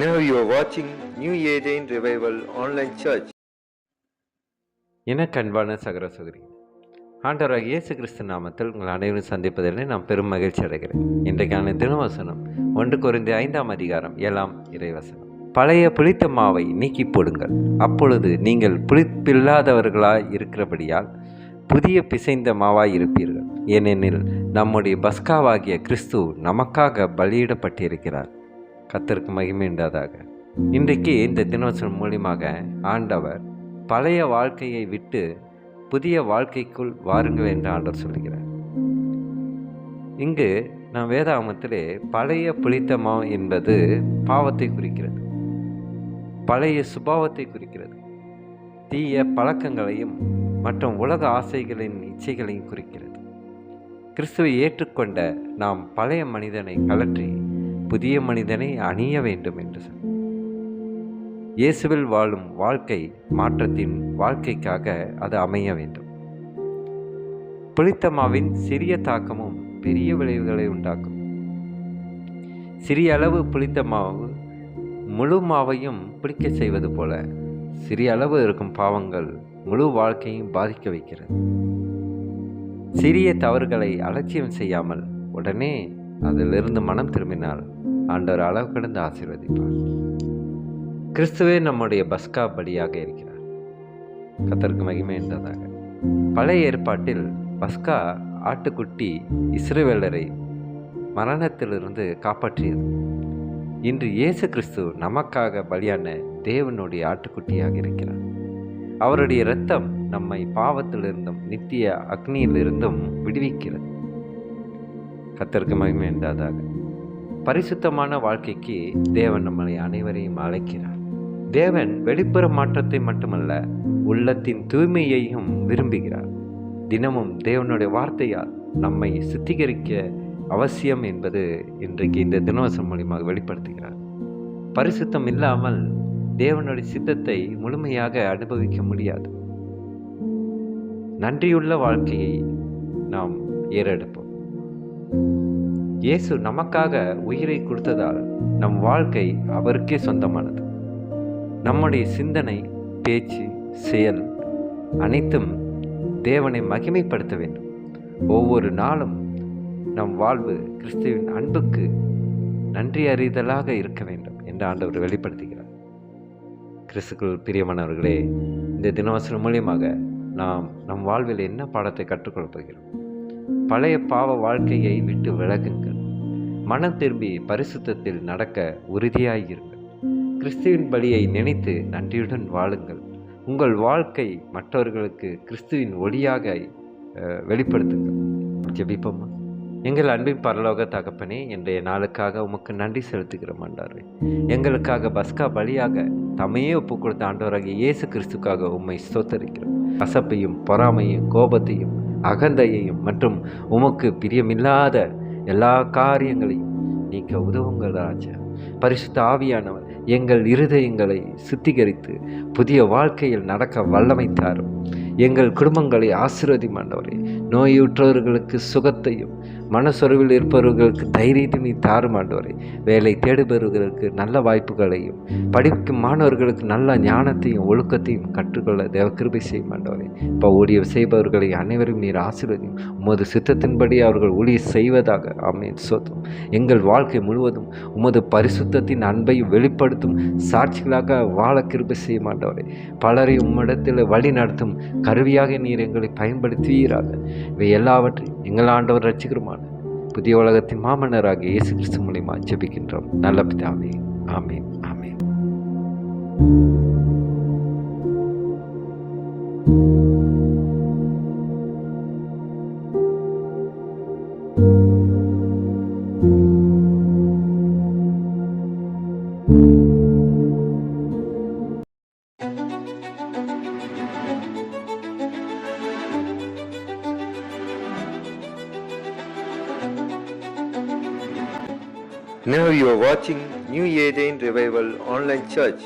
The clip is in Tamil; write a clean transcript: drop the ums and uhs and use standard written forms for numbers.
Now you are watching New Eden Revival Online Church. எனக்கு அன்பான சகோதர சகோதரி, ஆண்டவராகிய இயேசு கிறிஸ்து நாமத்தில் உங்கள் அனைவரும் சந்திப்பதில் நான் பெரும் மகிழ்ச்சி அடைகிறேன். இன்றைக்கான தினவசனம் 1 கொரிந்தியர் 5ஆம் அதிகாரம் 7ஆம் இறைவசனம். பழைய புளித்த மாவை நீக்கி போடுங்கள், அப்பொழுது நீங்கள் புளிப்பில்லாதவர்களாய் இருக்கிறபடியால் புதிய பிசைந்த மாவாய் இருப்பீர்கள். ஏனெனில் நம்முடைய பஸ்காவாகிய கிறிஸ்து நமக்காக பலியிடப்பட்டிருக்கிறார். கர்த்தருக்கு மகிமை உண்டாதாக. இன்றைக்கு இந்த தினவசனம் மூலியமாக ஆண்டவர் பழைய வாழ்க்கையை விட்டு புதிய வாழ்க்கைக்குள் வாருங்கள் என்று ஆண்டவர் சொல்கிறார். இங்கு நாம் வேதாகமத்திலே பழைய புளித்த மாவு என்பது பாவத்தை குறிக்கிறது, பழைய சுபாவத்தை குறிக்கிறது, தீய பழக்கங்களையும் மற்றும் உலக ஆசைகளின் இச்சைகளையும் குறிக்கிறது. கிறிஸ்துவை ஏற்றுக்கொண்ட நாம் பழைய மனிதனை கழற்றி புதிய மனிதனை அணிய வேண்டும் என்று சொன்னார். இயேசுவில் வாழும் வாழ்க்கை மாற்றத்தின் வாழ்க்கைக்காக அது அமைய வேண்டும். புளித்த மாவின் சிறிய தாக்கமும் பெரிய விளைவுகளை உண்டாக்கும். சிறிய அளவு புளித்த மாவு முழு மாவையும் புளிக்க செய்வது போல சிறிய அளவு இருக்கும் பாவங்கள் முழு வாழ்க்கையும் பாதிக்க வைக்கிறது. சிறிய தவறுகளை அலட்சியம் செய்யாமல் உடனே அதிலிருந்து மனம் திரும்பினால் ஆண்டவர் அளவு கடந்து ஆசீர்வதிப்பார். கிறிஸ்துவே நம்முடைய பஸ்கா பலியாக இருக்கிறார். கர்த்தருக்கு மகிமை என்றதாக. பழைய ஏற்பாட்டில் பஸ்கா ஆட்டுக்குட்டி இஸ்ரவேலரை மரணத்திலிருந்து காப்பாற்றியது. இன்று இயேசு கிறிஸ்து நமக்காக பலியான தேவனுடைய ஆட்டுக்குட்டியாக இருக்கிறார். அவருடைய இரத்தம் நம்மை பாவத்திலிருந்தும் நித்திய அக்னியிலிருந்தும் விடுவிக்கிறது. கர்த்தருக்கு மகிமை என்றதாக. பரிசுத்தமான வாழ்க்கைக்கு தேவன் நம்மளை அனைவரையும் அழைக்கிறார். தேவன் வெளிப்புற மாற்றத்தை மட்டுமல்ல, உள்ளத்தின் தூய்மையையும் விரும்புகிறார். தினமும் தேவனுடைய வார்த்தையால் நம்மை சுத்திகரிக்க அவசியம் என்பது இன்றைக்கு இந்த தினவசனம் மூலியமாக வெளிப்படுத்துகிறார். பரிசுத்தம் இல்லாமல் தேவனுடைய சித்தத்தை முழுமையாக அனுபவிக்க முடியாது. நன்றியுள்ள வாழ்க்கையை நாம் ஏறெடுப்போம். இயேசு நமக்காக உயிரை கொடுத்ததால் நம் வாழ்க்கை அவருக்கே சொந்தமானது. நம்முடைய சிந்தனை, பேச்சு, செயல் அனைத்தும் தேவனை மகிமைப்படுத்த வேண்டும். ஒவ்வொரு நாளும் நம் வாழ்வு கிறிஸ்துவின் அன்புக்கு நன்றி அறிதலாக இருக்க வேண்டும் என்று ஆண்டவர் வெளிப்படுத்துகிறார். கிறிஸ்துக்குள் பிரியமானவர்களே, இந்த தினவசனம் மூலியமாக நாம் நம் வாழ்வில் என்ன பாடத்தை கற்றுக்கொள்ளப் போகிறோம்? பழைய பாவ வாழ்க்கையை விட்டு விலகுங்கள். மனம் திரும்பி பரிசுத்தத்தில் நடக்க உறுதியாயிருங்கள். கிறிஸ்துவின் பலியை நினைத்து நன்றியுடன் வாழுங்கள். உங்கள் வாழ்க்கை மற்றவர்களுக்கு கிறிஸ்துவின் ஒளியாக வெளிப்படுத்துங்கள். ஜெபிப்போமா? எங்கள் அன்பின் பரலோக தகப்பனே, இன்றைய நாளுக்காக உமக்கு நன்றி செலுத்துகிறோம் ஆண்டவரே. எங்களுக்காக பஸ்கா பலியாக தம்மையே ஒப்பு கொடுத்த ஆண்டவராகிய இயேசு கிறிஸ்துக்காக உம்மை ஸ்தோத்தரிக்கிறோம். கசப்பையும் பொறாமையும் கோபத்தையும் அகந்தையையும் மற்றும் உமக்கு பிரியமில்லாத எல்லா காரியங்களையும் நீக்க உதவுங்கள் ராஜா. பரிசுத்த ஆவியானவர் எங்கள் இருதயங்களை சுத்திகரித்து புதிய வாழ்க்கையில் நடக்க வல்லமை தாரும். எங்கள் குடும்பங்களை ஆசீர்வதியும் ஆண்டவரே. நோயுற்றவர்களுக்கு சுகத்தையும் மனசொருவில் இருப்பவர்களுக்கு தைரியத்தையும் நீ தாரும் ஆண்டவரே. வேலை தேடுபவர்களுக்கு நல்ல வாய்ப்புகளையும் படிக்கும் மாணவர்களுக்கு நல்ல ஞானத்தையும் ஒழுக்கத்தையும் கற்றுக்கொள்ள தேவ கிருபை செய்யும் ஆண்டவரே. இப்போ ஊழியம் செய்பவர்களை அனைவரும் நீர் ஆசீர்வதியும். உமது சித்தத்தின்படி அவர்கள் ஊழியம் செய்வதாக ஆமென். சோத்திரம். எங்கள் வாழ்க்கை முழுவதும் உமது பரிசுத்தத்தின் அன்பை வெளிப்படுத்தும் சாட்சிகளாக வாழ கிருபை செய்யும் ஆண்டவரே. பலரை உம்மிடத்தில் வழி நடத்தும் கருவியாக நீர் எங்களை பயன்படுத்துவீராக. இவை எல்லாவற்றையும் எங்கள் ஆண்டவர் ரட்சிகருமான புதிய உலகத்தின் மாமன்னராகிய இயேசு கிறிஸ்து மூலியமா ஜெபிக்கின்றோம் நல்ல பிதாவே. ஆமென், ஆமென். Now you are watching New Eden Revival Online Church.